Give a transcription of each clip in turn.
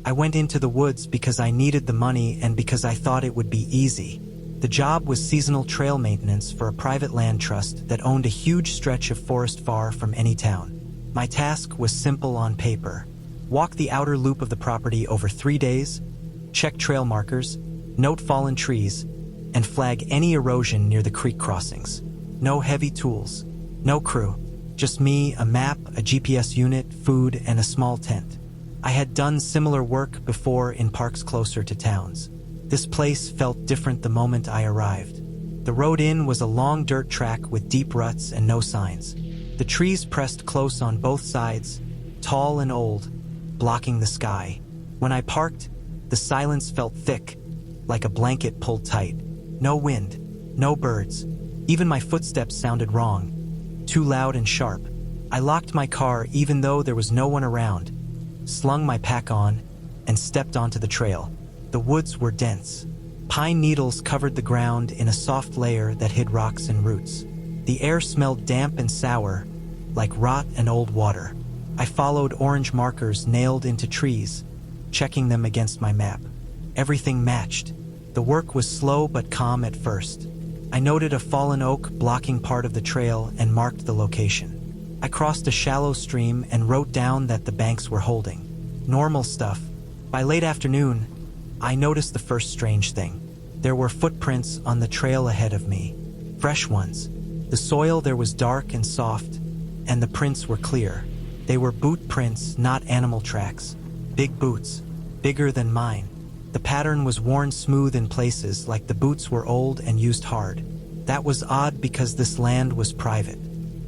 I went into the woods because I needed the money and because I thought it would be easy. The job was seasonal trail maintenance for a private land trust that owned a huge stretch of forest far from any town. My task was simple on paper. Walk the outer loop of the property over 3 days, check trail markers, note fallen trees, and flag any erosion near the creek crossings. No heavy tools, no crew, just me, a map, a GPS unit, food, and a small tent. I had done similar work before in parks closer to towns. This place felt different the moment I arrived. The road in was a long dirt track with deep ruts and no signs. The trees pressed close on both sides, tall and old, blocking the sky. When I parked, the silence felt thick, like a blanket pulled tight. No wind, no birds. Even my footsteps sounded wrong, too loud and sharp. I locked my car even though there was no one around, slung my pack on, and stepped onto the trail. The woods were dense. Pine needles covered the ground in a soft layer that hid rocks and roots. The air smelled damp and sour, like rot and old water. I followed orange markers nailed into trees, checking them against my map. Everything matched. The work was slow but calm at first. I noted a fallen oak blocking part of the trail and marked the location. I crossed a shallow stream and wrote down that the banks were holding. Normal stuff. By late afternoon, I noticed the first strange thing. There were footprints on the trail ahead of me. Fresh ones. The soil there was dark and soft, and the prints were clear. They were boot prints, not animal tracks. Big boots, bigger than mine. The pattern was worn smooth in places, like the boots were old and used hard. That was odd because this land was private.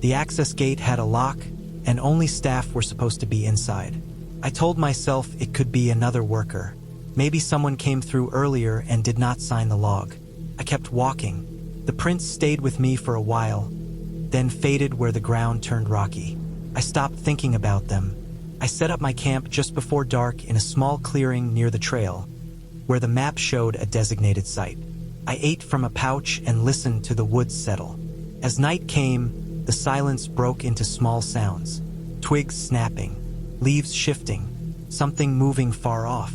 The access gate had a lock, and only staff were supposed to be inside. I told myself it could be another worker. Maybe someone came through earlier and did not sign the log. I kept walking. The prints stayed with me for a while, then faded where the ground turned rocky. I stopped thinking about them. I set up my camp just before dark in a small clearing near the trail, where the map showed a designated site. I ate from a pouch and listened to the woods settle. As night came, the silence broke into small sounds. Twigs snapping, leaves shifting, something moving far off.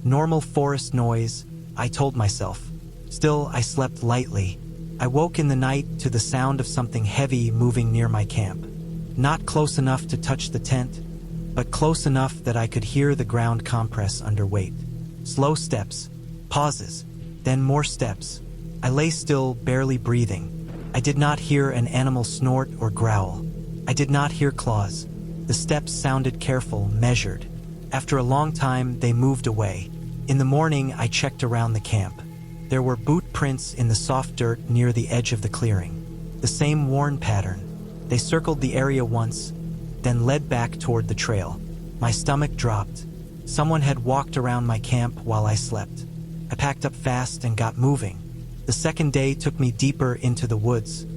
Normal forest noise, I told myself. Still, I slept lightly. I woke in the night to the sound of something heavy moving near my camp. Not close enough to touch the tent, but close enough that I could hear the ground compress under weight. Slow steps, pauses, then more steps. I lay still, barely breathing. I did not hear an animal snort or growl. I did not hear claws. The steps sounded careful, measured. After a long time, they moved away. In the morning, I checked around the camp. There were boot prints in the soft dirt near the edge of the clearing. The same worn pattern. They circled the area once, then led back toward the trail. My stomach dropped. Someone had walked around my camp while I slept. I packed up fast and got moving. The second day took me deeper into the woods,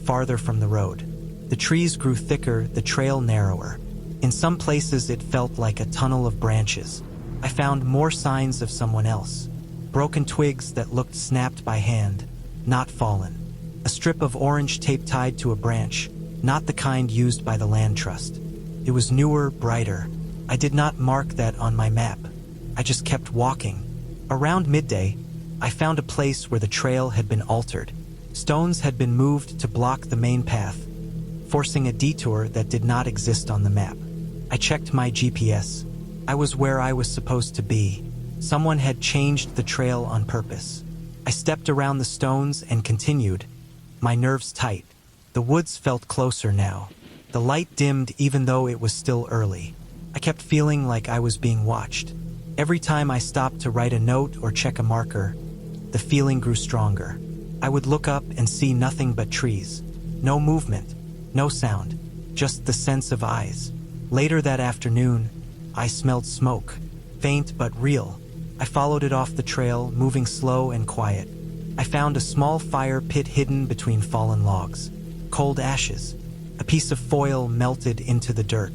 farther from the road. The trees grew thicker, the trail narrower. In some places it felt like a tunnel of branches. I found more signs of someone else. Broken twigs that looked snapped by hand, not fallen. A strip of orange tape tied to a branch, not the kind used by the land trust. It was newer, brighter. I did not mark that on my map. I just kept walking. Around midday, I found a place where the trail had been altered. Stones had been moved to block the main path, forcing a detour that did not exist on the map. I checked my GPS. I was where I was supposed to be. Someone had changed the trail on purpose. I stepped around the stones and continued, my nerves tight. The woods felt closer now. The light dimmed even though it was still early. I kept feeling like I was being watched. Every time I stopped to write a note or check a marker, the feeling grew stronger. I would look up and see nothing but trees. No movement, no sound, just the sense of eyes. Later that afternoon, I smelled smoke, faint but real. I followed it off the trail, moving slow and quiet. I found a small fire pit hidden between fallen logs. Cold ashes. A piece of foil melted into the dirt.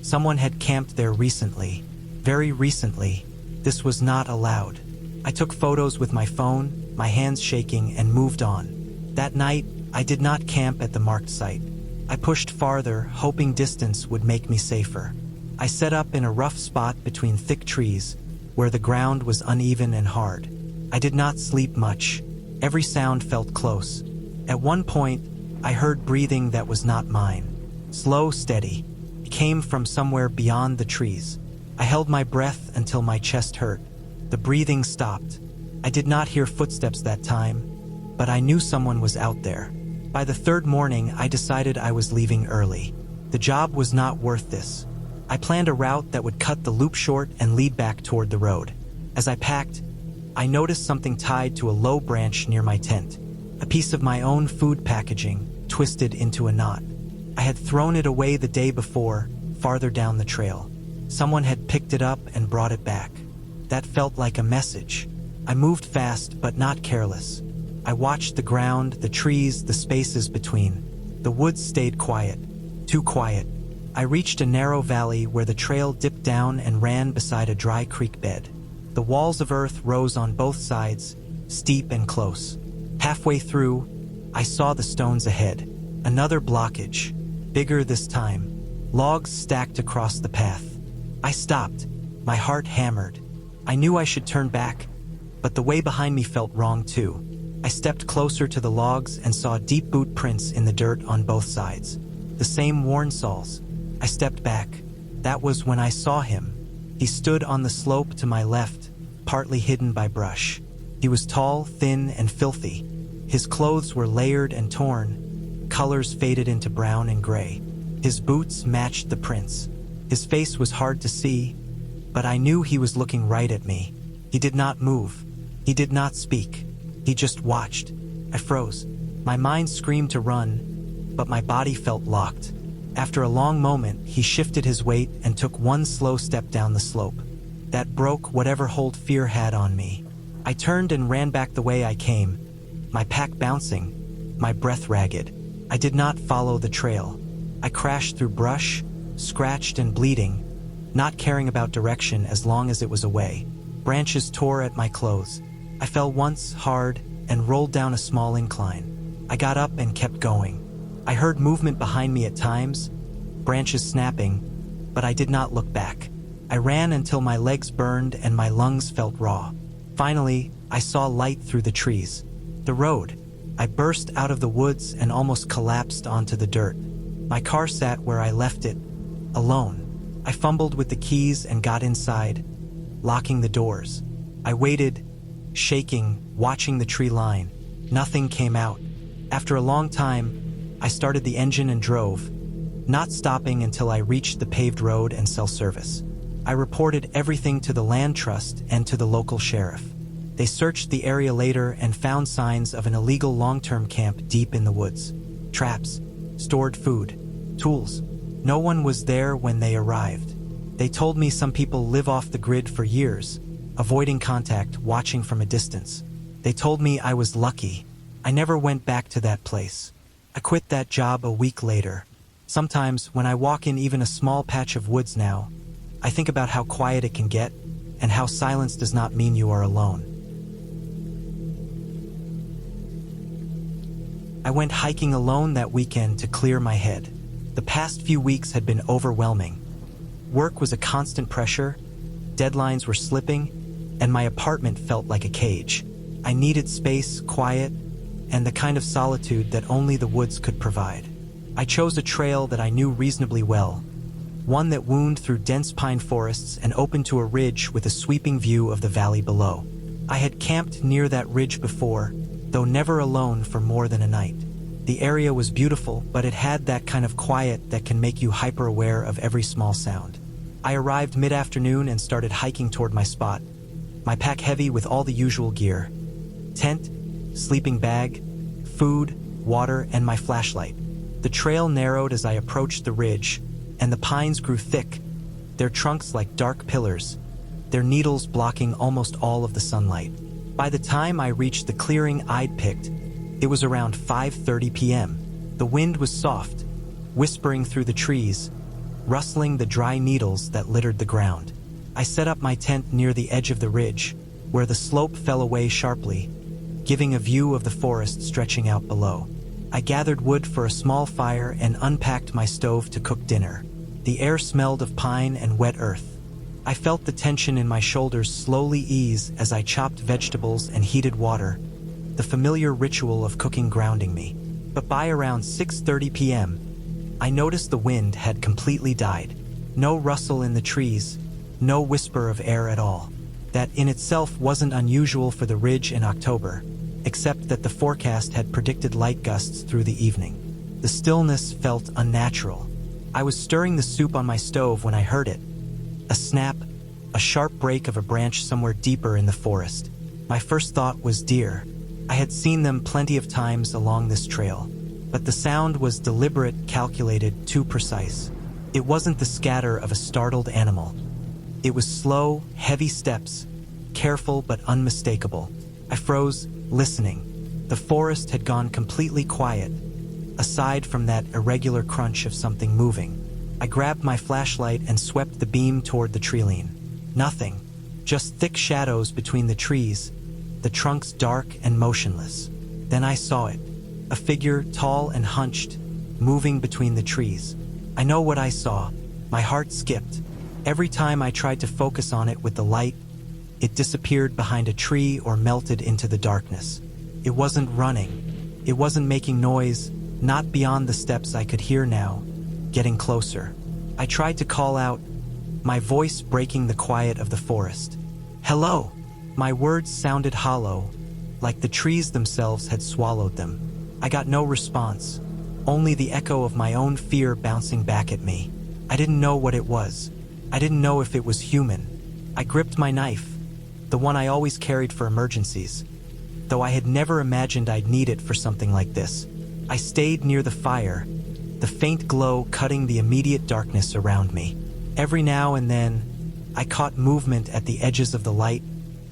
Someone had camped there recently. Very recently. This was not allowed. I took photos with my phone, my hands shaking, and moved on. That night, I did not camp at the marked site. I pushed farther, hoping distance would make me safer. I set up in a rough spot between thick trees, where the ground was uneven and hard. I did not sleep much. Every sound felt close. At one point, I heard breathing that was not mine. Slow, steady. It came from somewhere beyond the trees. I held my breath until my chest hurt. The breathing stopped. I did not hear footsteps that time, but I knew someone was out there. By the third morning, I decided I was leaving early. The job was not worth this. I planned a route that would cut the loop short and lead back toward the road. As I packed, I noticed something tied to a low branch near my tent. A piece of my own food packaging, twisted into a knot. I had thrown it away the day before, farther down the trail. Someone had picked it up and brought it back. That felt like a message. I moved fast, but not careless. I watched the ground, the trees, the spaces between. The woods stayed quiet. Too quiet. I reached a narrow valley where the trail dipped down and ran beside a dry creek bed. The walls of earth rose on both sides, steep and close. Halfway through, I saw the stones ahead. Another blockage, bigger this time. Logs stacked across the path. I stopped, my heart hammered. I knew I should turn back, but the way behind me felt wrong too. I stepped closer to the logs and saw deep boot prints in the dirt on both sides. The same worn soles. I stepped back. That was when I saw him. He stood on the slope to my left, partly hidden by brush. He was tall, thin, and filthy. His clothes were layered and torn, colors faded into brown and gray. His boots matched the prints. His face was hard to see, but I knew he was looking right at me. He did not move. He did not speak. He just watched. I froze. My mind screamed to run, but my body felt locked. After a long moment, he shifted his weight and took one slow step down the slope. That broke whatever hold fear had on me. I turned and ran back the way I came, my pack bouncing, my breath ragged. I did not follow the trail. I crashed through brush, scratched and bleeding, not caring about direction as long as it was away. Branches tore at my clothes. I fell once, hard, and rolled down a small incline. I got up and kept going. I heard movement behind me at times, branches snapping, but I did not look back. I ran until my legs burned and my lungs felt raw. Finally, I saw light through the trees. The road. I burst out of the woods and almost collapsed onto the dirt. My car sat where I left it, alone. I fumbled with the keys and got inside, locking the doors. I waited, shaking, watching the tree line. Nothing came out. After a long time, I started the engine and drove, not stopping until I reached the paved road and cell service. I reported everything to the land trust and to the local sheriff. They searched the area later and found signs of an illegal long-term camp deep in the woods. Traps, stored food, tools. No one was there when they arrived. They told me some people live off the grid for years, avoiding contact, watching from a distance. They told me I was lucky. I never went back to that place. I quit that job a week later. Sometimes, when I walk in even a small patch of woods now, I think about how quiet it can get, and how silence does not mean you are alone. I went hiking alone that weekend to clear my head. The past few weeks had been overwhelming. Work was a constant pressure, deadlines were slipping, and my apartment felt like a cage. I needed space, quiet, and the kind of solitude that only the woods could provide. I chose a trail that I knew reasonably well, one that wound through dense pine forests and opened to a ridge with a sweeping view of the valley below. I had camped near that ridge before, though never alone for more than a night. The area was beautiful, but it had that kind of quiet that can make you hyper-aware of every small sound. I arrived mid-afternoon and started hiking toward my spot, my pack heavy with all the usual gear: tent, sleeping bag, food, water, and my flashlight. The trail narrowed as I approached the ridge, and the pines grew thick, their trunks like dark pillars, their needles blocking almost all of the sunlight. By the time I reached the clearing I'd picked, it was around 5:30 p.m. The wind was soft, whispering through the trees, rustling the dry needles that littered the ground. I set up my tent near the edge of the ridge, where the slope fell away sharply, giving a view of the forest stretching out below. I gathered wood for a small fire and unpacked my stove to cook dinner. The air smelled of pine and wet earth. I felt the tension in my shoulders slowly ease as I chopped vegetables and heated water, the familiar ritual of cooking grounding me. But by around 6:30 p.m., I noticed the wind had completely died. No rustle in the trees, no whisper of air at all. That in itself wasn't unusual for the ridge in October, except that the forecast had predicted light gusts through the evening. The stillness felt unnatural. I was stirring the soup on my stove when I heard it. A snap, a sharp break of a branch somewhere deeper in the forest. My first thought was deer. I had seen them plenty of times along this trail, but the sound was deliberate, calculated, too precise. It wasn't the scatter of a startled animal. It was slow, heavy steps, careful but unmistakable. I froze, listening. The forest had gone completely quiet, aside from that irregular crunch of something moving. I grabbed my flashlight and swept the beam toward the treeline. Nothing, just thick shadows between the trees, the trunks dark and motionless. Then I saw it, a figure tall and hunched, moving between the trees. I know what I saw. My heart skipped. Every time I tried to focus on it with the light, it disappeared behind a tree or melted into the darkness. It wasn't running. It wasn't making noise, not beyond the steps I could hear now, getting closer. I tried to call out, my voice breaking the quiet of the forest. Hello! My words sounded hollow, like the trees themselves had swallowed them. I got no response, only the echo of my own fear bouncing back at me. I didn't know what it was. I didn't know if it was human. I gripped my knife, the one I always carried for emergencies, though I had never imagined I'd need it for something like this. I stayed near the fire, the faint glow cutting the immediate darkness around me. Every now and then, I caught movement at the edges of the light,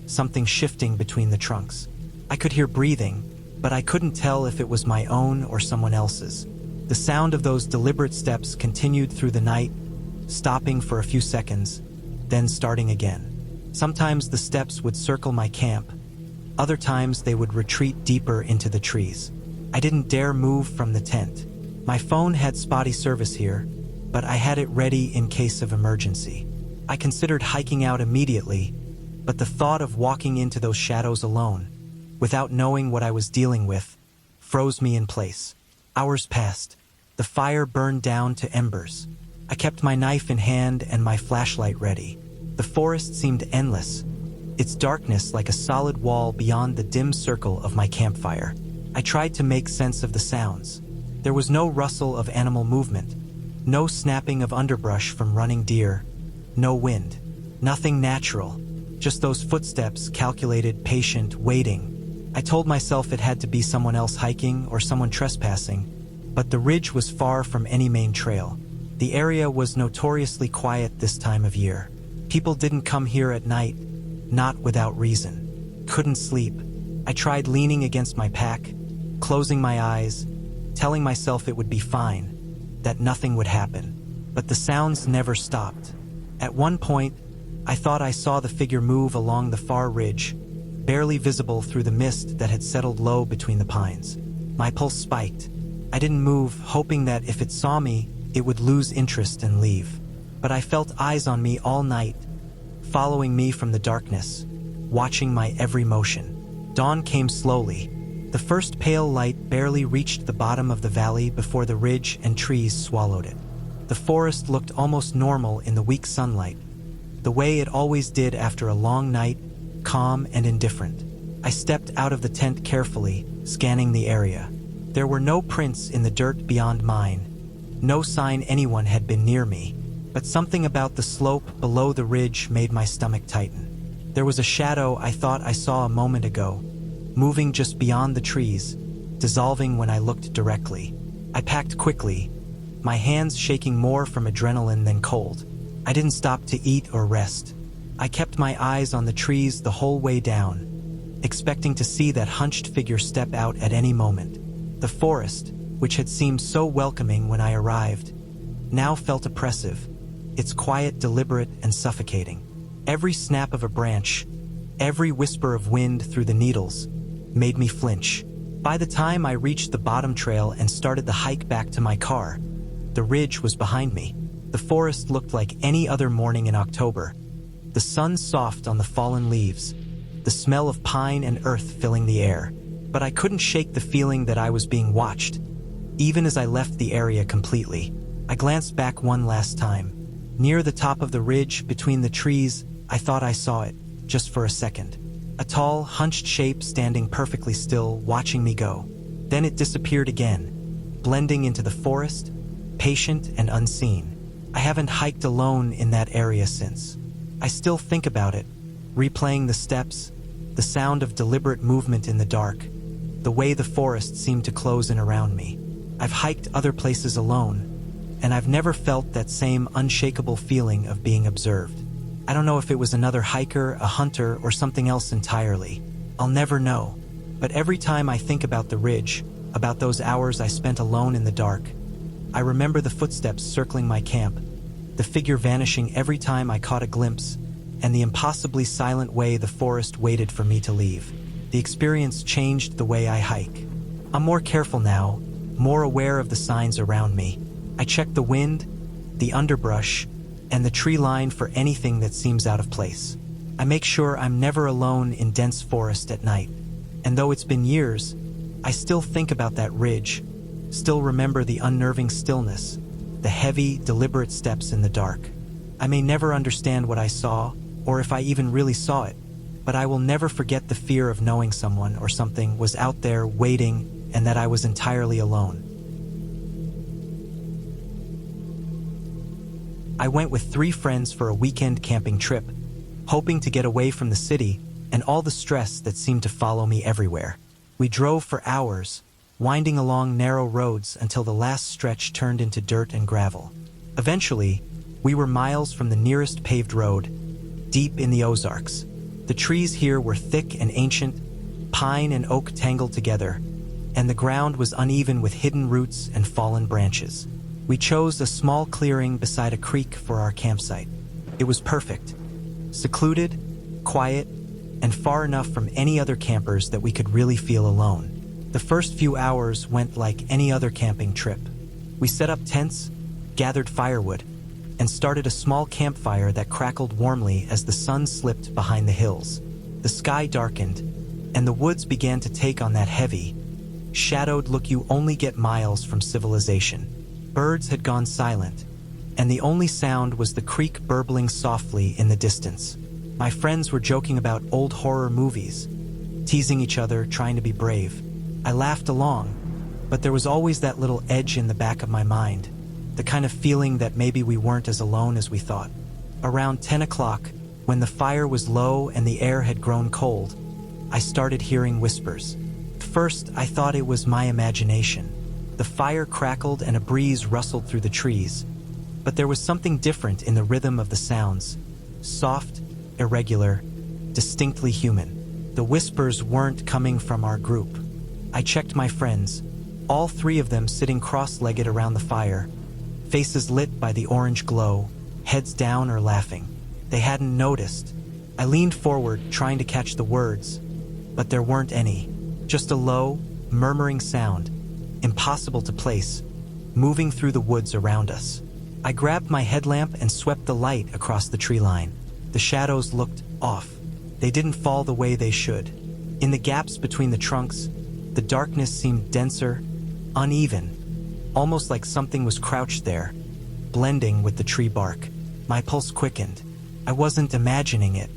something shifting between the trunks. I could hear breathing, but I couldn't tell if it was my own or someone else's. The sound of those deliberate steps continued through the night, stopping for a few seconds, then starting again. Sometimes the steps would circle my camp. Other times they would retreat deeper into the trees. I didn't dare move from the tent. My phone had spotty service here, but I had it ready in case of emergency. I considered hiking out immediately, but the thought of walking into those shadows alone, without knowing what I was dealing with, froze me in place. Hours passed. The fire burned down to embers. I kept my knife in hand and my flashlight ready. The forest seemed endless, its darkness like a solid wall beyond the dim circle of my campfire. I tried to make sense of the sounds. There was no rustle of animal movement, no snapping of underbrush from running deer, no wind. Nothing natural, just those footsteps, calculated, patient, waiting. I told myself it had to be someone else hiking or someone trespassing, but the ridge was far from any main trail. The area was notoriously quiet this time of year. People didn't come here at night, not without reason. Couldn't sleep. I tried leaning against my pack, closing my eyes, telling myself it would be fine, that nothing would happen. But the sounds never stopped. At one point, I thought I saw the figure move along the far ridge, barely visible through the mist that had settled low between the pines. My pulse spiked. I didn't move, hoping that if it saw me, it would lose interest and leave. But I felt eyes on me all night, following me from the darkness, watching my every motion. Dawn came slowly. The first pale light barely reached the bottom of the valley before the ridge and trees swallowed it. The forest looked almost normal in the weak sunlight, the way it always did after a long night, calm and indifferent. I stepped out of the tent carefully, scanning the area. There were no prints in the dirt beyond mine, no sign anyone had been near me, but something about the slope below the ridge made my stomach tighten. There was a shadow I thought I saw a moment ago, moving just beyond the trees, dissolving when I looked directly. I packed quickly, my hands shaking more from adrenaline than cold. I didn't stop to eat or rest. I kept my eyes on the trees the whole way down, expecting to see that hunched figure step out at any moment. The forest, which had seemed so welcoming when I arrived, now felt oppressive, its quiet deliberate and suffocating. Every snap of a branch, every whisper of wind through the needles, made me flinch. By the time I reached the bottom trail and started the hike back to my car, the ridge was behind me. The forest looked like any other morning in October, the sun soft on the fallen leaves, the smell of pine and earth filling the air. But I couldn't shake the feeling that I was being watched. Even as I left the area completely, I glanced back one last time. Near the top of the ridge, between the trees, I thought I saw it, just for a second. A tall, hunched shape standing perfectly still, watching me go. Then it disappeared again, blending into the forest, patient and unseen. I haven't hiked alone in that area since. I still think about it, replaying the steps, the sound of deliberate movement in the dark, the way the forest seemed to close in around me. I've hiked other places alone, and I've never felt that same unshakable feeling of being observed. I don't know if it was another hiker, a hunter, or something else entirely. I'll never know. But every time I think about the ridge, about those hours I spent alone in the dark, I remember the footsteps circling my camp, the figure vanishing every time I caught a glimpse, and the impossibly silent way the forest waited for me to leave. The experience changed the way I hike. I'm more careful now, more aware of the signs around me. I check the wind, the underbrush, and the tree line for anything that seems out of place. I make sure I'm never alone in dense forest at night. And though it's been years, I still think about that ridge, still remember the unnerving stillness, the heavy, deliberate steps in the dark. I may never understand what I saw, or if I even really saw it, but I will never forget the fear of knowing someone or something was out there waiting and that I was entirely alone. I went with 3 friends for a weekend camping trip, hoping to get away from the city and all the stress that seemed to follow me everywhere. We drove for hours, winding along narrow roads until the last stretch turned into dirt and gravel. Eventually, we were miles from the nearest paved road, deep in the Ozarks. The trees here were thick and ancient, pine and oak tangled together, and the ground was uneven with hidden roots and fallen branches. We chose a small clearing beside a creek for our campsite. It was perfect, secluded, quiet, and far enough from any other campers that we could really feel alone. The first few hours went like any other camping trip. We set up tents, gathered firewood, and started a small campfire that crackled warmly as the sun slipped behind the hills. The sky darkened, and the woods began to take on that heavy, shadowed look you only get miles from civilization. Birds had gone silent, and the only sound was the creek burbling softly in the distance. My friends were joking about old horror movies, teasing each other, trying to be brave. I laughed along, but there was always that little edge in the back of my mind, the kind of feeling that maybe we weren't as alone as we thought. Around 10 o'clock, when the fire was low and the air had grown cold, I started hearing whispers. At first, I thought it was my imagination. The fire crackled and a breeze rustled through the trees, but there was something different in the rhythm of the sounds. Soft, irregular, distinctly human. The whispers weren't coming from our group. I checked my friends, all 3 of them sitting cross-legged around the fire, faces lit by the orange glow, heads down or laughing. They hadn't noticed. I leaned forward, trying to catch the words, but there weren't any. Just a low, murmuring sound, impossible to place, moving through the woods around us. I grabbed my headlamp and swept the light across the tree line. The shadows looked off. They didn't fall the way they should. In the gaps between the trunks, the darkness seemed denser, uneven, almost like something was crouched there, blending with the tree bark. My pulse quickened. I wasn't imagining it.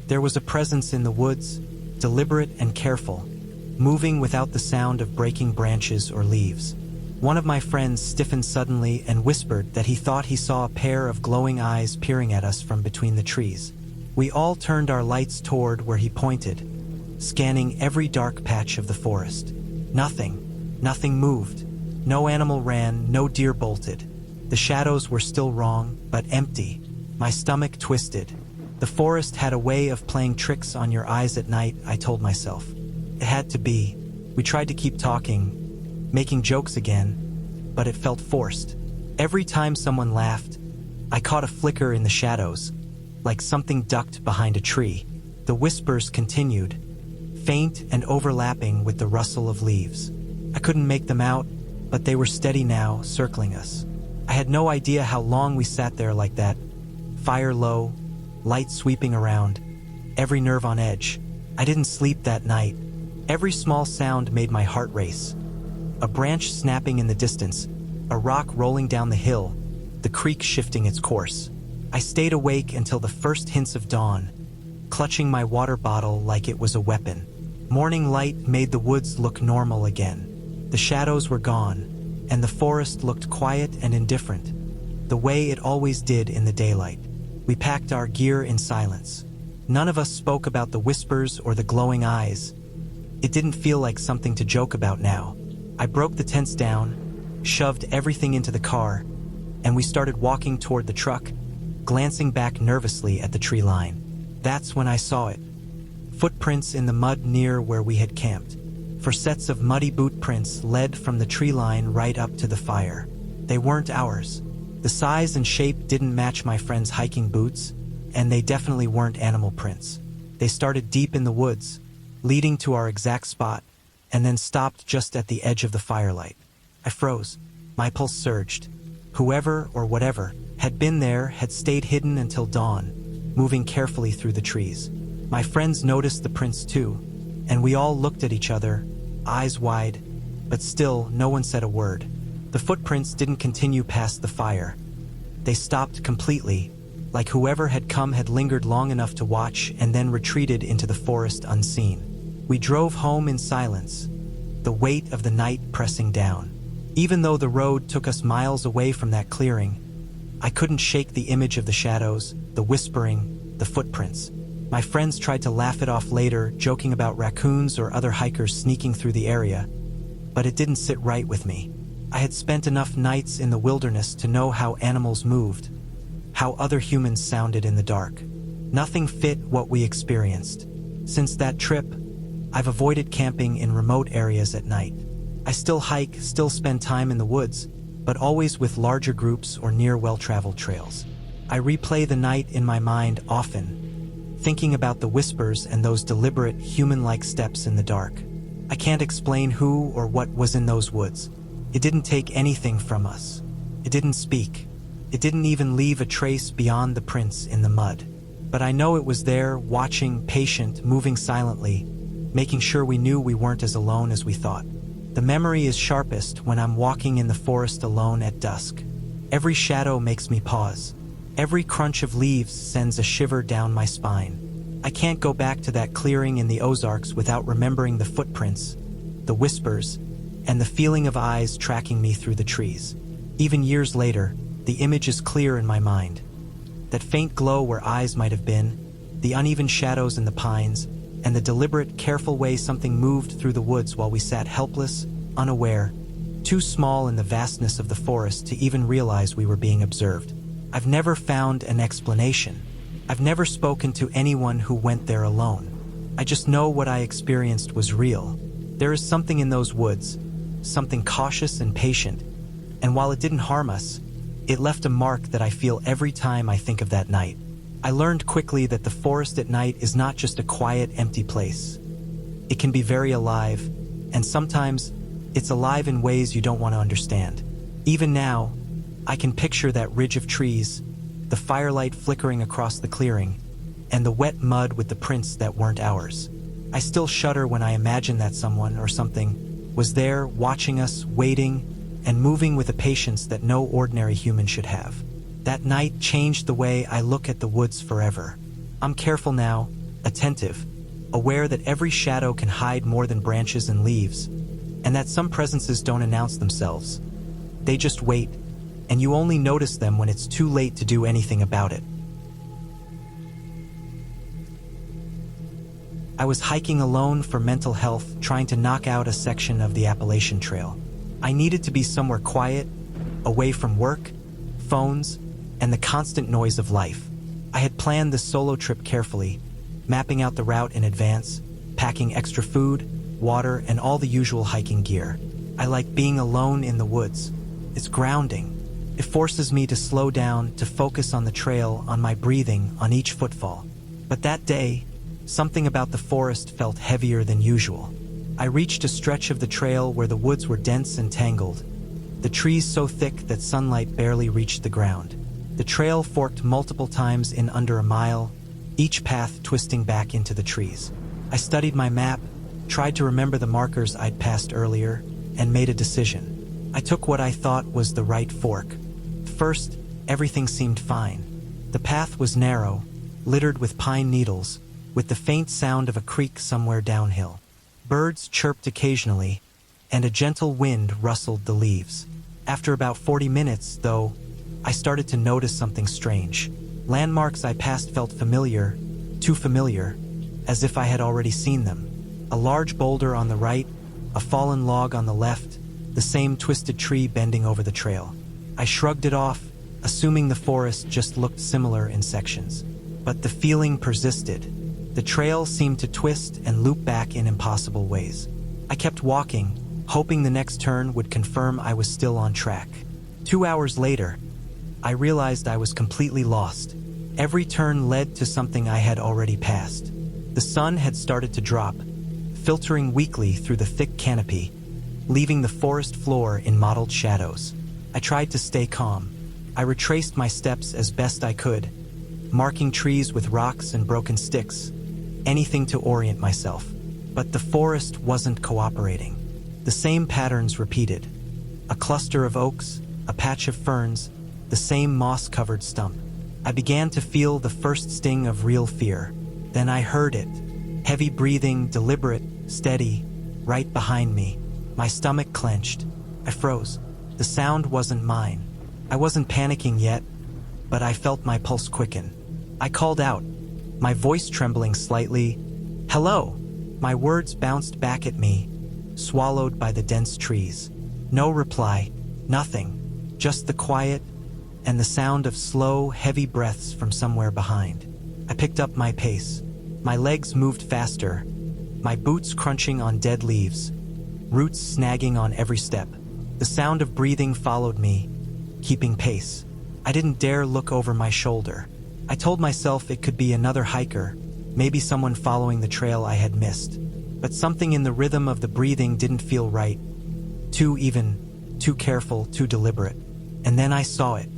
There was a presence in the woods, deliberate and careful, moving without the sound of breaking branches or leaves. One of my friends stiffened suddenly and whispered that he thought he saw a pair of glowing eyes peering at us from between the trees. We all turned our lights toward where he pointed, scanning every dark patch of the forest. Nothing moved. No animal ran, no deer bolted. The shadows were still wrong, but empty. My stomach twisted. The forest had a way of playing tricks on your eyes at night, I told myself. It had to be. We tried to keep talking, making jokes again, but it felt forced. Every time someone laughed, I caught a flicker in the shadows, like something ducked behind a tree. The whispers continued, faint and overlapping with the rustle of leaves. I couldn't make them out, but they were steady now, circling us. I had no idea how long we sat there like that, fire low, light sweeping around, every nerve on edge. I didn't sleep that night. Every small sound made my heart race. A branch snapping in the distance, a rock rolling down the hill, the creek shifting its course. I stayed awake until the first hints of dawn, clutching my water bottle like it was a weapon. Morning light made the woods look normal again. The shadows were gone, and the forest looked quiet and indifferent, the way it always did in the daylight. We packed our gear in silence. None of us spoke about the whispers or the glowing eyes. It didn't feel like something to joke about now. I broke the tents down, shoved everything into the car, and we started walking toward the truck, glancing back nervously at the tree line. That's when I saw it. Footprints in the mud near where we had camped. For sets of muddy boot prints led from the tree line right up to the fire. They weren't ours. The size and shape didn't match my friend's hiking boots, and they definitely weren't animal prints. They started deep in the woods, leading to our exact spot, and then stopped just at the edge of the firelight. I froze. My pulse surged. Whoever or whatever had been there had stayed hidden until dawn, moving carefully through the trees. My friends noticed the prints too, and we all looked at each other, eyes wide, but still no one said a word. The footprints didn't continue past the fire. They stopped completely, like whoever had come had lingered long enough to watch and then retreated into the forest unseen. We drove home in silence, the weight of the night pressing down. Even though the road took us miles away from that clearing, I couldn't shake the image of the shadows, the whispering, the footprints. My friends tried to laugh it off later, joking about raccoons or other hikers sneaking through the area, but it didn't sit right with me. I had spent enough nights in the wilderness to know how animals moved, how other humans sounded in the dark. Nothing fit what we experienced. Since that trip, I've avoided camping in remote areas at night. I still hike, still spend time in the woods, but always with larger groups or near well-traveled trails. I replay the night in my mind often, thinking about the whispers and those deliberate, human-like steps in the dark. I can't explain who or what was in those woods. It didn't take anything from us. It didn't speak. It didn't even leave a trace beyond the prints in the mud. But I know it was there, watching, patient, moving silently, making sure we knew we weren't as alone as we thought. The memory is sharpest when I'm walking in the forest alone at dusk. Every shadow makes me pause. Every crunch of leaves sends a shiver down my spine. I can't go back to that clearing in the Ozarks without remembering the footprints, the whispers, and the feeling of eyes tracking me through the trees. Even years later, the image is clear in my mind. That faint glow where eyes might have been, the uneven shadows in the pines, and the deliberate, careful way something moved through the woods while we sat helpless, unaware, too small in the vastness of the forest to even realize we were being observed. I've never found an explanation. I've never spoken to anyone who went there alone. I just know what I experienced was real. There is something in those woods, something cautious and patient, and while it didn't harm us, it left a mark that I feel every time I think of that night. I learned quickly that the forest at night is not just a quiet, empty place. It can be very alive, and sometimes it's alive in ways you don't want to understand. Even now, I can picture that ridge of trees, the firelight flickering across the clearing, and the wet mud with the prints that weren't ours. I still shudder when I imagine that someone or something was there, watching us, waiting, and moving with a patience that no ordinary human should have. That night changed the way I look at the woods forever. I'm careful now, attentive, aware that every shadow can hide more than branches and leaves, and that some presences don't announce themselves. They just wait, and you only notice them when it's too late to do anything about it. I was hiking alone for mental health, trying to knock out a section of the Appalachian Trail. I needed to be somewhere quiet, away from work, phones, and the constant noise of life. I had planned this solo trip carefully, mapping out the route in advance, packing extra food, water, and all the usual hiking gear. I like being alone in the woods. It's grounding. It forces me to slow down, to focus on the trail, on my breathing, on each footfall. But that day, something about the forest felt heavier than usual. I reached a stretch of the trail where the woods were dense and tangled, the trees so thick that sunlight barely reached the ground. The trail forked multiple times in under a mile, each path twisting back into the trees. I studied my map, tried to remember the markers I'd passed earlier, and made a decision. I took what I thought was the right fork. First, everything seemed fine. The path was narrow, littered with pine needles, with the faint sound of a creek somewhere downhill. Birds chirped occasionally, and a gentle wind rustled the leaves. After about 40 minutes, though, I started to notice something strange. Landmarks I passed felt familiar, too familiar, as if I had already seen them. A large boulder on the right, a fallen log on the left, the same twisted tree bending over the trail. I shrugged it off, assuming the forest just looked similar in sections. But the feeling persisted. The trail seemed to twist and loop back in impossible ways. I kept walking, hoping the next turn would confirm I was still on track. 2 hours later, I realized I was completely lost. Every turn led to something I had already passed. The sun had started to drop, filtering weakly through the thick canopy, leaving the forest floor in mottled shadows. I tried to stay calm. I retraced my steps as best I could, marking trees with rocks and broken sticks, anything to orient myself. But the forest wasn't cooperating. The same patterns repeated. A cluster of oaks, a patch of ferns, the same moss-covered stump. I began to feel the first sting of real fear. Then I heard it. Heavy breathing, deliberate, steady, right behind me. My stomach clenched. I froze. The sound wasn't mine. I wasn't panicking yet, but I felt my pulse quicken. I called out, my voice trembling slightly. "Hello!" My words bounced back at me, swallowed by the dense trees. No reply, nothing, just the quiet and the sound of slow, heavy breaths from somewhere behind. I picked up my pace. My legs moved faster, my boots crunching on dead leaves, roots snagging on every step. The sound of breathing followed me, keeping pace. I didn't dare look over my shoulder. I told myself it could be another hiker, maybe someone following the trail I had missed. But something in the rhythm of the breathing didn't feel right. Too even, too careful, too deliberate. And then I saw it.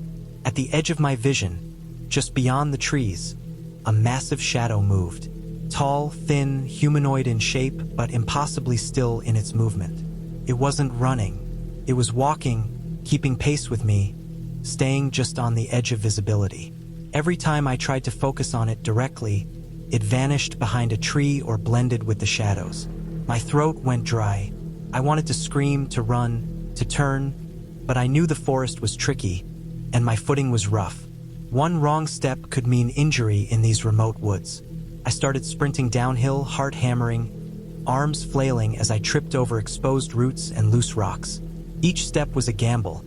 At the edge of my vision, just beyond the trees, a massive shadow moved. Tall, thin, humanoid in shape, but impossibly still in its movement. It wasn't running. It was walking, keeping pace with me, staying just on the edge of visibility. Every time I tried to focus on it directly, it vanished behind a tree or blended with the shadows. My throat went dry. I wanted to scream, to run, to turn, but I knew the forest was tricky, and my footing was rough. One wrong step could mean injury in these remote woods. I started sprinting downhill, heart hammering, arms flailing as I tripped over exposed roots and loose rocks. Each step was a gamble,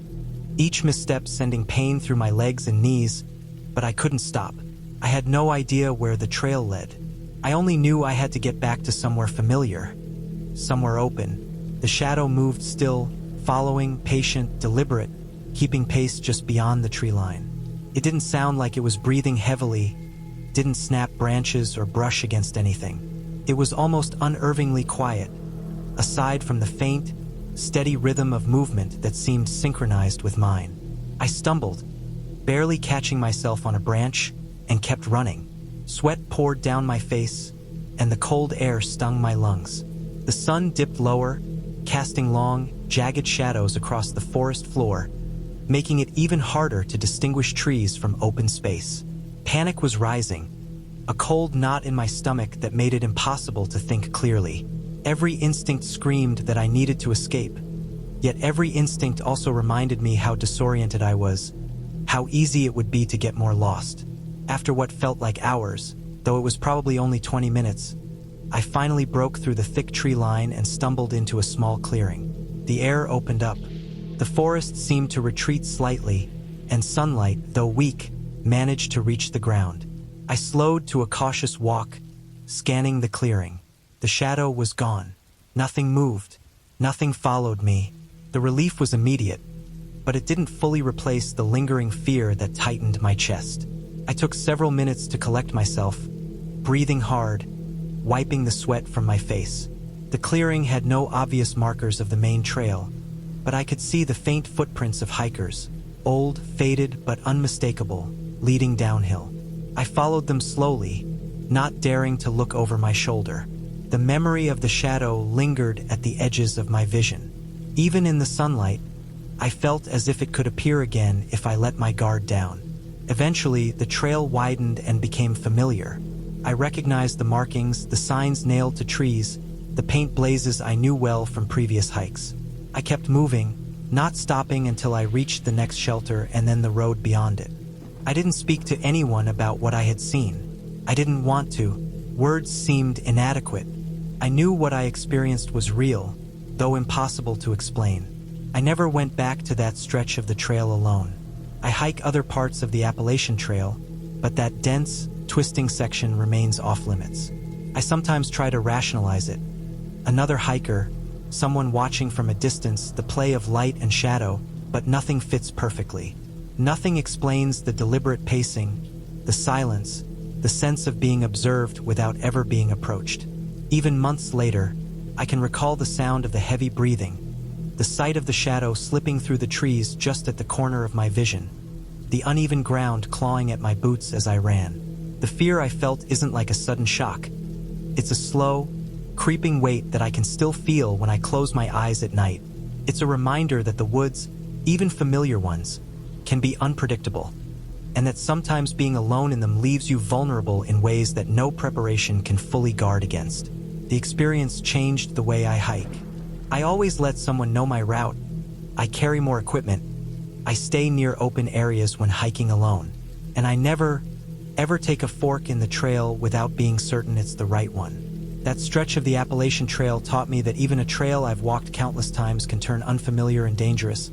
each misstep sending pain through my legs and knees, but I couldn't stop. I had no idea where the trail led. I only knew I had to get back to somewhere familiar, somewhere open. The shadow moved still, following, patient, deliberate, keeping pace just beyond the tree line. It didn't sound like it was breathing heavily, didn't snap branches or brush against anything. It was almost unnervingly quiet, aside from the faint, steady rhythm of movement that seemed synchronized with mine. I stumbled, barely catching myself on a branch, and kept running. Sweat poured down my face, and the cold air stung my lungs. The sun dipped lower, casting long, jagged shadows across the forest floor, making it even harder to distinguish trees from open space. Panic was rising, a cold knot in my stomach that made it impossible to think clearly. Every instinct screamed that I needed to escape, yet every instinct also reminded me how disoriented I was, how easy it would be to get more lost. After what felt like hours, though it was probably only 20 minutes, I finally broke through the thick tree line and stumbled into a small clearing. The air opened up. The forest seemed to retreat slightly, and sunlight, though weak, managed to reach the ground. I slowed to a cautious walk, scanning the clearing. The shadow was gone. Nothing moved. Nothing followed me. The relief was immediate, but it didn't fully replace the lingering fear that tightened my chest. I took several minutes to collect myself, breathing hard, wiping the sweat from my face. The clearing had no obvious markers of the main trail, but I could see the faint footprints of hikers, old, faded, but unmistakable, leading downhill. I followed them slowly, not daring to look over my shoulder. The memory of the shadow lingered at the edges of my vision. Even in the sunlight, I felt as if it could appear again if I let my guard down. Eventually, the trail widened and became familiar. I recognized the markings, the signs nailed to trees, the paint blazes I knew well from previous hikes. I kept moving, not stopping until I reached the next shelter and then the road beyond it. I didn't speak to anyone about what I had seen. I didn't want to. Words seemed inadequate. I knew what I experienced was real, though impossible to explain. I never went back to that stretch of the trail alone. I hike other parts of the Appalachian Trail, but that dense, twisting section remains off-limits. I sometimes try to rationalize it. Another hiker, someone watching from a distance, the play of light and shadow, but nothing fits perfectly. Nothing explains the deliberate pacing, the silence, the sense of being observed without ever being approached. Even months later, I can recall the sound of the heavy breathing, the sight of the shadow slipping through the trees just at the corner of my vision, the uneven ground clawing at my boots as I ran. The fear I felt isn't like a sudden shock. It's a slow, creeping weight that I can still feel when I close my eyes at night. It's a reminder that the woods, even familiar ones, can be unpredictable, and that sometimes being alone in them leaves you vulnerable in ways that no preparation can fully guard against. The experience changed the way I hike. I always let someone know my route. I carry more equipment. I stay near open areas when hiking alone. And I never, ever take a fork in the trail without being certain it's the right one. That stretch of the Appalachian Trail taught me that even a trail I've walked countless times can turn unfamiliar and dangerous,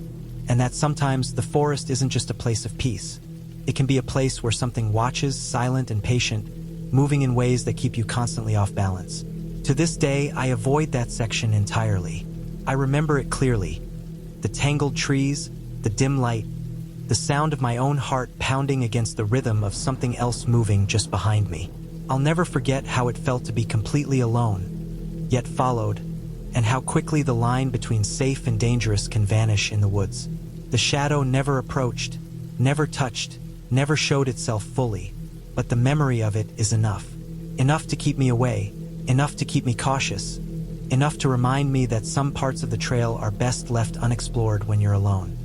and that sometimes the forest isn't just a place of peace. It can be a place where something watches, silent and patient, moving in ways that keep you constantly off balance. To this day, I avoid that section entirely. I remember it clearly. The tangled trees, the dim light, the sound of my own heart pounding against the rhythm of something else moving just behind me. I'll never forget how it felt to be completely alone, yet followed, and how quickly the line between safe and dangerous can vanish in the woods. The shadow never approached, never touched, never showed itself fully, but the memory of it is enough. Enough to keep me away, enough to keep me cautious, enough to remind me that some parts of the trail are best left unexplored when you're alone.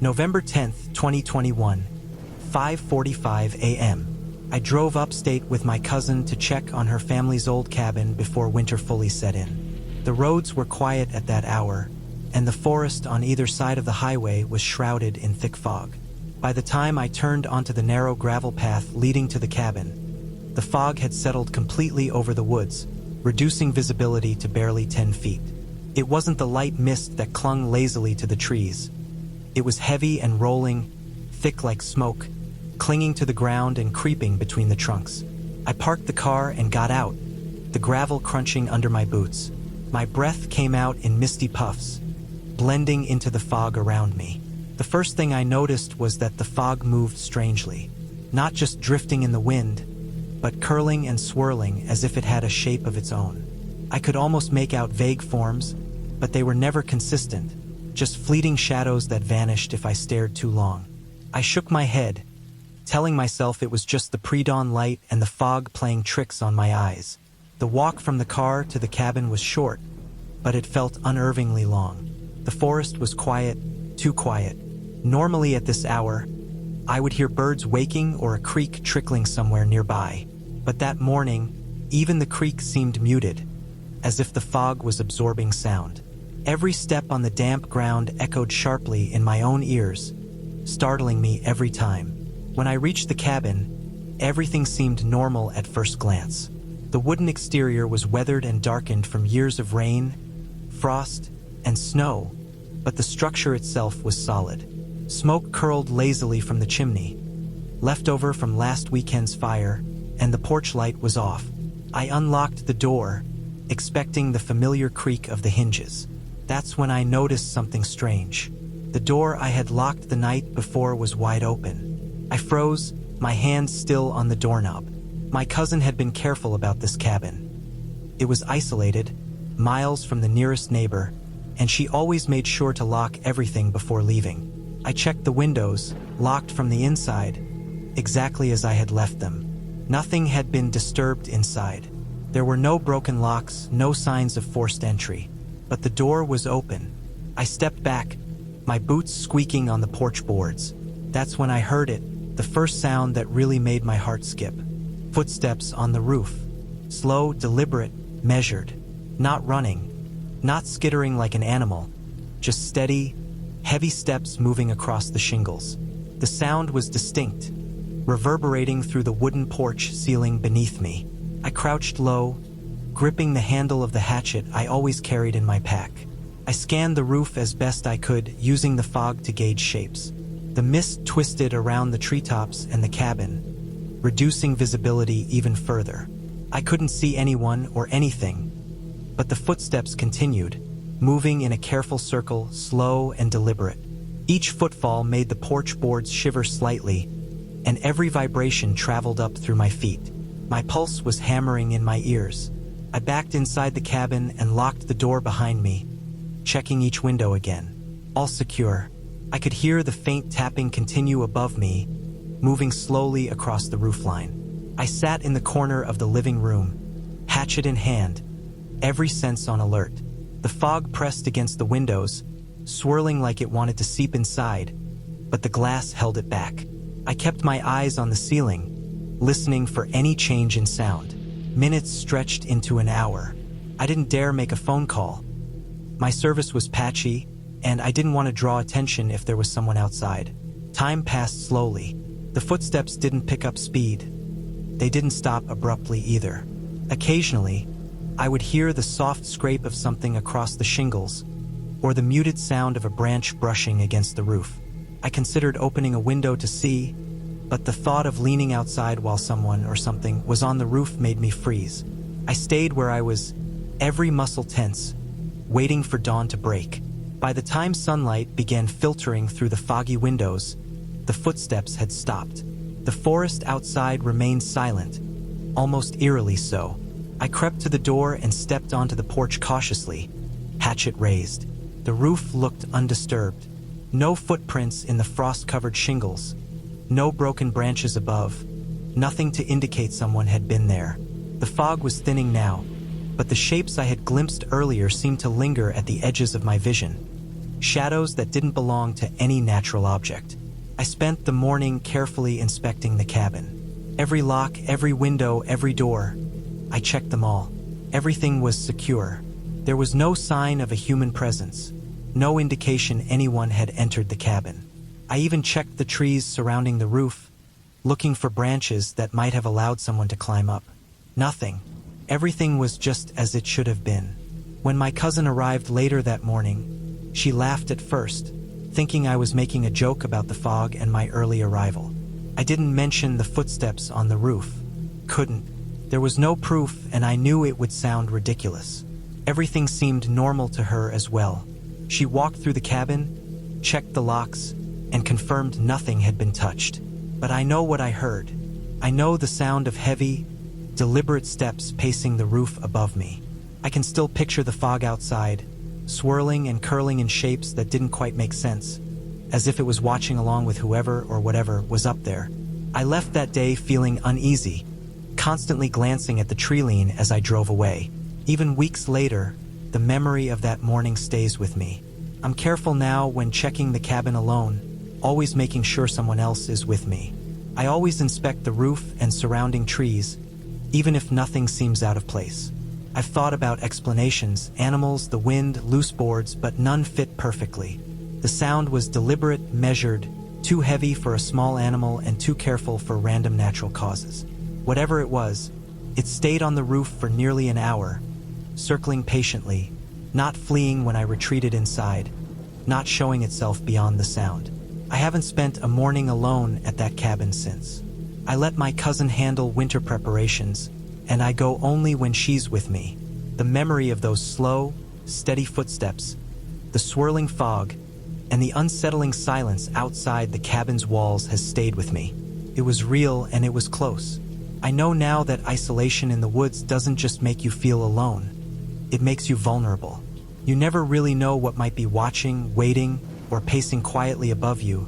November 10th, 2021, 5:45 a.m. I drove upstate with my cousin to check on her family's old cabin before winter fully set in. The roads were quiet at that hour, and the forest on either side of the highway was shrouded in thick fog. By the time I turned onto the narrow gravel path leading to the cabin, the fog had settled completely over the woods, reducing visibility to barely 10 feet. It wasn't the light mist that clung lazily to the trees. It was heavy and rolling, thick like smoke, clinging to the ground and creeping between the trunks. I parked the car and got out, the gravel crunching under my boots. My breath came out in misty puffs, blending into the fog around me. The first thing I noticed was that the fog moved strangely, not just drifting in the wind, but curling and swirling as if it had a shape of its own. I could almost make out vague forms, but they were never consistent, just fleeting shadows that vanished if I stared too long. I shook my head, telling myself it was just the pre-dawn light and the fog playing tricks on my eyes. The walk from the car to the cabin was short, but it felt unnervingly long. The forest was quiet, too quiet. Normally at this hour, I would hear birds waking or a creek trickling somewhere nearby. But that morning, even the creek seemed muted, as if the fog was absorbing sound. Every step on the damp ground echoed sharply in my own ears, startling me every time. When I reached the cabin, everything seemed normal at first glance. The wooden exterior was weathered and darkened from years of rain, frost, and snow, but the structure itself was solid. Smoke curled lazily from the chimney, leftover from last weekend's fire, and the porch light was off. I unlocked the door, expecting the familiar creak of the hinges. That's when I noticed something strange. The door I had locked the night before was wide open. I froze, my hand still on the doorknob. My cousin had been careful about this cabin. It was isolated, miles from the nearest neighbor, and she always made sure to lock everything before leaving. I checked the windows, locked from the inside, exactly as I had left them. Nothing had been disturbed inside. There were no broken locks, no signs of forced entry. But the door was open. I stepped back, my boots squeaking on the porch boards. That's when I heard it, the first sound that really made my heart skip. Footsteps on the roof. Slow, deliberate, measured. Not running. Not skittering like an animal. Just steady, heavy steps moving across the shingles. The sound was distinct, reverberating through the wooden porch ceiling beneath me. I crouched low, gripping the handle of the hatchet I always carried in my pack. I scanned the roof as best I could, using the fog to gauge shapes. The mist twisted around the treetops and the cabin, reducing visibility even further. I couldn't see anyone or anything, but the footsteps continued, moving in a careful circle, slow and deliberate. Each footfall made the porch boards shiver slightly, and every vibration traveled up through my feet. My pulse was hammering in my ears. I backed inside the cabin and locked the door behind me, checking each window again. All secure. I could hear the faint tapping continue above me, moving slowly across the roofline. I sat in the corner of the living room, hatchet in hand, every sense on alert. The fog pressed against the windows, swirling like it wanted to seep inside, but the glass held it back. I kept my eyes on the ceiling, listening for any change in sound. Minutes stretched into an hour. I didn't dare make a phone call. My service was patchy, and I didn't want to draw attention if there was someone outside. Time passed slowly. The footsteps didn't pick up speed. They didn't stop abruptly either. Occasionally, I would hear the soft scrape of something across the shingles, or the muted sound of a branch brushing against the roof. I considered opening a window to see, but the thought of leaning outside while someone or something was on the roof made me freeze. I stayed where I was, every muscle tense, waiting for dawn to break. By the time sunlight began filtering through the foggy windows, the footsteps had stopped. The forest outside remained silent, almost eerily so. I crept to the door and stepped onto the porch cautiously, hatchet raised. The roof looked undisturbed. No footprints in the frost-covered shingles. No broken branches above. Nothing to indicate someone had been there. The fog was thinning now, but the shapes I had glimpsed earlier seemed to linger at the edges of my vision. Shadows that didn't belong to any natural object. I spent the morning carefully inspecting the cabin. Every lock, every window, every door. I checked them all. Everything was secure. There was no sign of a human presence. No indication anyone had entered the cabin. I even checked the trees surrounding the roof, looking for branches that might have allowed someone to climb up. Nothing. Everything was just as it should have been. When my cousin arrived later that morning, she laughed at first, thinking I was making a joke about the fog and my early arrival. I didn't mention the footsteps on the roof. Couldn't. There was no proof, and I knew it would sound ridiculous. Everything seemed normal to her as well. She walked through the cabin, checked the locks, and confirmed nothing had been touched. But I know what I heard. I know the sound of heavy, deliberate steps pacing the roof above me. I can still picture the fog outside, swirling and curling in shapes that didn't quite make sense, as if it was watching along with whoever or whatever was up there. I left that day feeling uneasy, constantly glancing at the tree line as I drove away. Even weeks later, the memory of that morning stays with me. I'm careful now when checking the cabin alone, always making sure someone else is with me. I always inspect the roof and surrounding trees, even if nothing seems out of place. I've thought about explanations, animals, the wind, loose boards, but none fit perfectly. The sound was deliberate, measured, too heavy for a small animal and too careful for random natural causes. Whatever it was, it stayed on the roof for nearly an hour, circling patiently, not fleeing when I retreated inside, not showing itself beyond the sound. I haven't spent a morning alone at that cabin since. I let my cousin handle winter preparations, and I go only when she's with me. The memory of those slow, steady footsteps, the swirling fog, and the unsettling silence outside the cabin's walls has stayed with me. It was real and it was close. I know now that isolation in the woods doesn't just make you feel alone. It makes you vulnerable. You never really know what might be watching, waiting, or pacing quietly above you,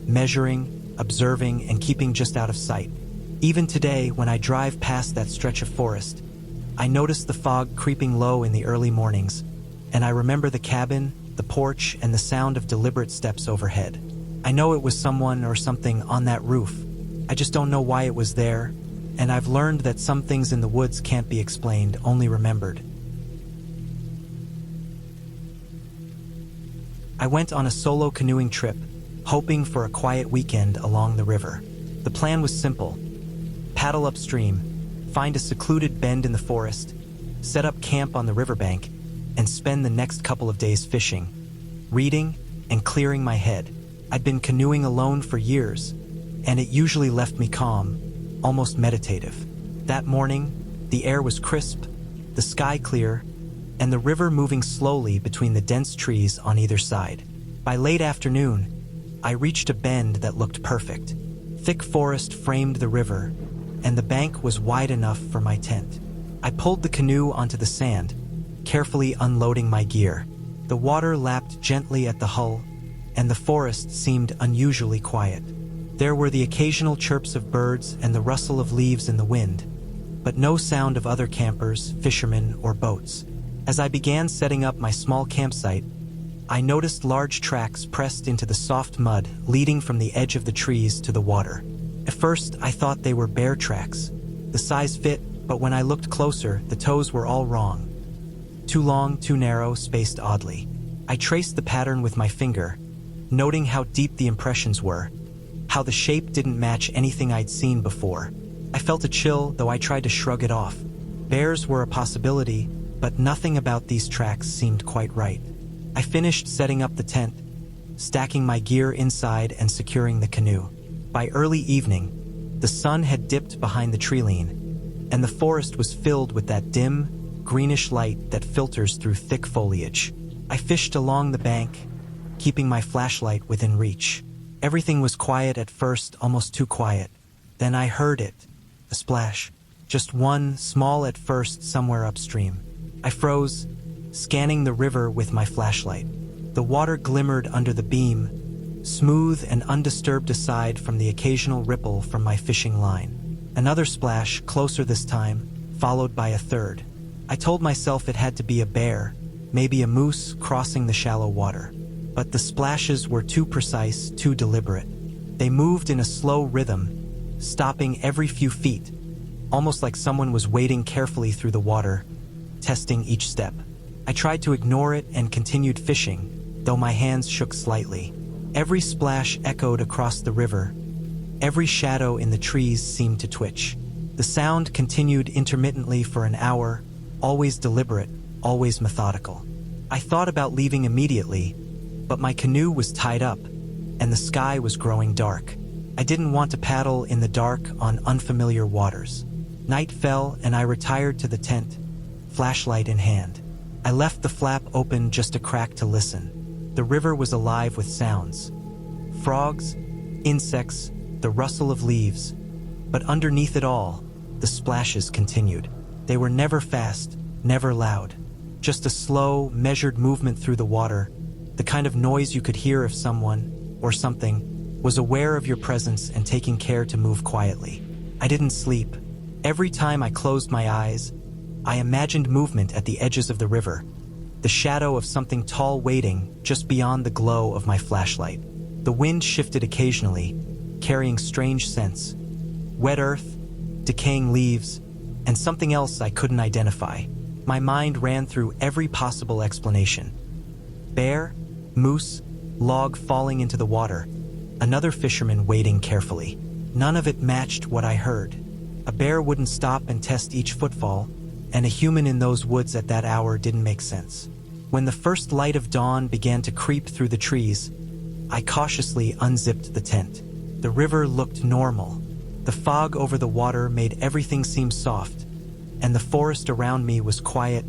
measuring, observing, and keeping just out of sight. Even today, when I drive past that stretch of forest, I notice the fog creeping low in the early mornings, and I remember the cabin, the porch, and the sound of deliberate steps overhead. I know it was someone or something on that roof. I just don't know why it was there, and I've learned that some things in the woods can't be explained, only remembered. I went on a solo canoeing trip, hoping for a quiet weekend along the river. The plan was simple: paddle upstream, find a secluded bend in the forest, set up camp on the riverbank, and spend the next couple of days fishing, reading, and clearing my head. I'd been canoeing alone for years, and it usually left me calm, almost meditative. That morning, the air was crisp, the sky clear, and the river moving slowly between the dense trees on either side. By late afternoon, I reached a bend that looked perfect. Thick forest framed the river, and the bank was wide enough for my tent. I pulled the canoe onto the sand, carefully unloading my gear. The water lapped gently at the hull, and the forest seemed unusually quiet. There were the occasional chirps of birds and the rustle of leaves in the wind, but no sound of other campers, fishermen, or boats. As I began setting up my small campsite, I noticed large tracks pressed into the soft mud leading from the edge of the trees to the water. At first, I thought they were bear tracks. The size fit, but when I looked closer, the toes were all wrong. Too long, too narrow, spaced oddly. I traced the pattern with my finger, noting how deep the impressions were, how the shape didn't match anything I'd seen before. I felt a chill, though I tried to shrug it off. Bears were a possibility, but nothing about these tracks seemed quite right. I finished setting up the tent, stacking my gear inside and securing the canoe. By early evening, the sun had dipped behind the treeline, and the forest was filled with that dim, greenish light that filters through thick foliage. I fished along the bank, keeping my flashlight within reach. Everything was quiet at first, almost too quiet. Then I heard it, a splash. Just one, small at first, somewhere upstream. I froze, scanning the river with my flashlight. The water glimmered under the beam, smooth and undisturbed aside from the occasional ripple from my fishing line. Another splash, closer this time, followed by a third. I told myself it had to be a bear, maybe a moose crossing the shallow water. But the splashes were too precise, too deliberate. They moved in a slow rhythm, stopping every few feet, almost like someone was wading carefully through the water, testing each step. I tried to ignore it and continued fishing, though my hands shook slightly. Every splash echoed across the river. Every shadow in the trees seemed to twitch. The sound continued intermittently for an hour, always deliberate, always methodical. I thought about leaving immediately, but my canoe was tied up, and the sky was growing dark. I didn't want to paddle in the dark on unfamiliar waters. Night fell, and I retired to the tent, flashlight in hand. I left the flap open just a crack to listen. The river was alive with sounds. Frogs, insects, the rustle of leaves. But underneath it all, the splashes continued. They were never fast, never loud. Just a slow, measured movement through the water, the kind of noise you could hear if someone, or something, was aware of your presence and taking care to move quietly. I didn't sleep. Every time I closed my eyes, I imagined movement at the edges of the river, the shadow of something tall waiting just beyond the glow of my flashlight. The wind shifted occasionally, carrying strange scents. Wet earth, decaying leaves, and something else I couldn't identify. My mind ran through every possible explanation. Bear, moose, log falling into the water, another fisherman wading carefully. None of it matched what I heard. A bear wouldn't stop and test each footfall, and a human in those woods at that hour didn't make sense. When the first light of dawn began to creep through the trees, I cautiously unzipped the tent. The river looked normal. The fog over the water made everything seem soft, and the forest around me was quiet,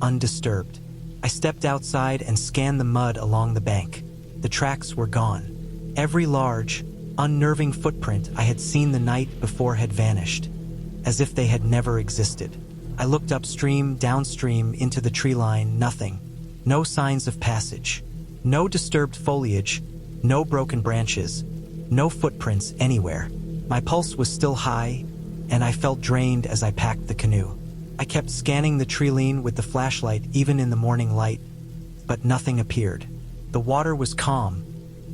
undisturbed. I stepped outside and scanned the mud along the bank. The tracks were gone. Every large, unnerving footprint I had seen the night before had vanished, as if they had never existed. I looked upstream, downstream, into the tree line, nothing. No signs of passage. No disturbed foliage. No broken branches. No footprints anywhere. My pulse was still high, and I felt drained as I packed the canoe. I kept scanning the treeline with the flashlight even in the morning light, but nothing appeared. The water was calm,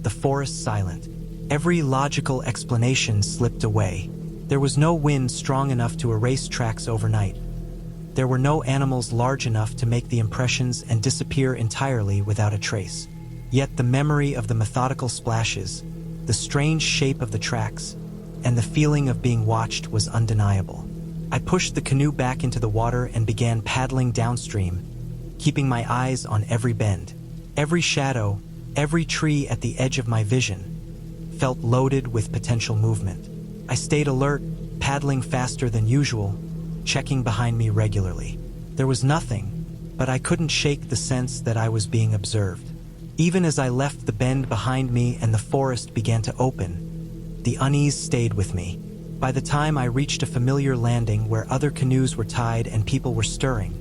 the forest silent. Every logical explanation slipped away. There was no wind strong enough to erase tracks overnight. There were no animals large enough to make the impressions and disappear entirely without a trace. Yet the memory of the methodical splashes, the strange shape of the tracks, and the feeling of being watched was undeniable. I pushed the canoe back into the water and began paddling downstream, keeping my eyes on every bend. Every shadow, every tree at the edge of my vision felt loaded with potential movement. I stayed alert, paddling faster than usual, checking behind me regularly. There was nothing, but I couldn't shake the sense that I was being observed. Even as I left the bend behind me and the forest began to open, the unease stayed with me. By the time I reached a familiar landing where other canoes were tied and people were stirring,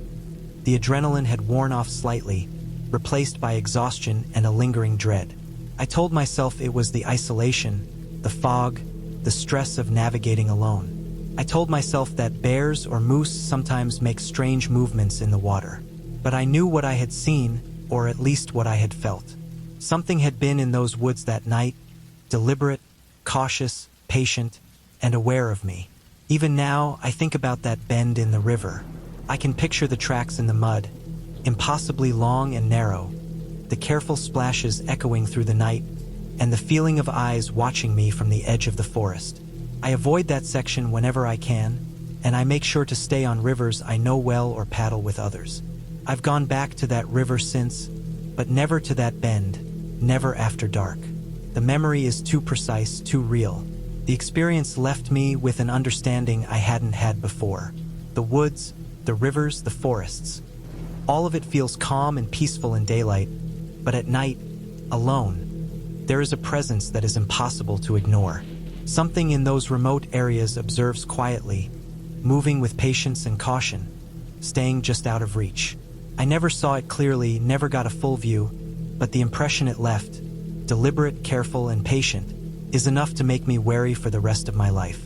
the adrenaline had worn off slightly, replaced by exhaustion and a lingering dread. I told myself it was the isolation, the fog, the stress of navigating alone. I told myself that bears or moose sometimes make strange movements in the water. But I knew what I had seen, or at least what I had felt. Something had been in those woods that night, deliberate, cautious, patient, and aware of me. Even now, I think about that bend in the river. I can picture the tracks in the mud, impossibly long and narrow, the careful splashes echoing through the night, and the feeling of eyes watching me from the edge of the forest. I avoid that section whenever I can, and I make sure to stay on rivers I know well or paddle with others. I've gone back to that river since, but never to that bend, never after dark. The memory is too precise, too real. The experience left me with an understanding I hadn't had before. The woods, the rivers, the forests. All of it feels calm and peaceful in daylight, but at night, alone, there is a presence that is impossible to ignore. Something in those remote areas observes quietly, moving with patience and caution, staying just out of reach. I never saw it clearly, never got a full view, but the impression it left, deliberate, careful, and patient, is enough to make me wary for the rest of my life.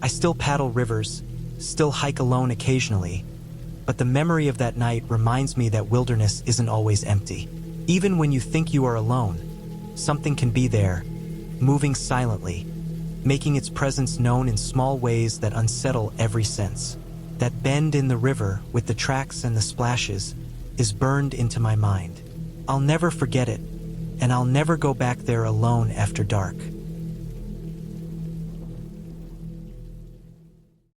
I still paddle rivers, still hike alone occasionally, but the memory of that night reminds me that wilderness isn't always empty. Even when you think you are alone, something can be there, moving silently, making its presence known in small ways that unsettle every sense. That bend in the river, with the tracks and the splashes, is burned into my mind. I'll never forget it, and I'll never go back there alone after dark.